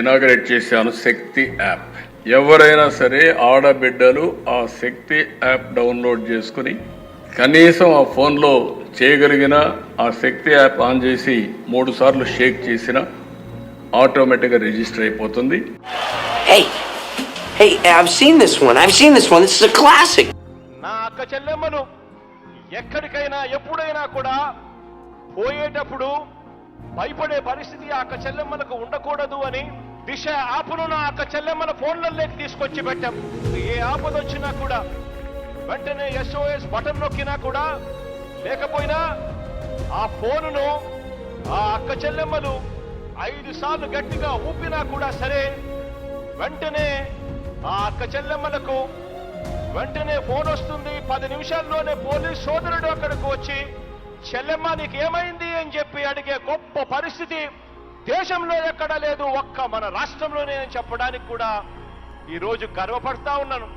Inaugurate చేశాను శక్తి app. ఎవరైనా సరే ఆడబిడ్డలు ఆ శక్తి యాప్ డౌన్లోడ్ చేసుకుని కనీసం ఆ ఫోన్లో చేయగలిగిన ఆ శక్తి యాప్ ఆన్ చేసి 3 సార్లు షేక్ చేసిన ఆటోమేటిక్గా రిజిస్టర్ అయిపోతుంది. Hey, I've seen this one. This is a classic. నా అక్క చెల్లెమ్మను ఎక్కడికైనా ఎప్పుడైనా కూడా పోయేటప్పుడు భయపడే పరిస్థితి ఆ అక్క చెల్లెమ్మలకు ఉండకూడదు అని దిశ యాప్ను నా అక్క చెల్లెమ్మల ఫోన్లలోకి తీసుకొచ్చి పెట్టాం. ఏ ఆపద వచ్చినా కూడా వెంటనే SOS బటన్ నొక్కినా కూడా లేకపోయినా ఆ ఫోనును ఆ అక్క చెల్లెమ్మలు 5 సార్లు గట్టిగా ఊపినా కూడా సరే వెంటనే ఆ అక్క చెల్లెమ్మలకు వెంటనే ఫోన్ వస్తుంది. 10 నిమిషాల్లోనే పోలీస్ సోదరుడు అక్కడికి వచ్చి చెల్లెమ్మ నీకు ఏమైంది అని చెప్పి అడిగే గొప్ప పరిస్థితి దేశంలో ఎక్కడా లేదు, ఒక్క మన రాష్ట్రంలోనే అని చెప్పడానికి కూడా ఈరోజు గర్వపడతా ఉన్నాను.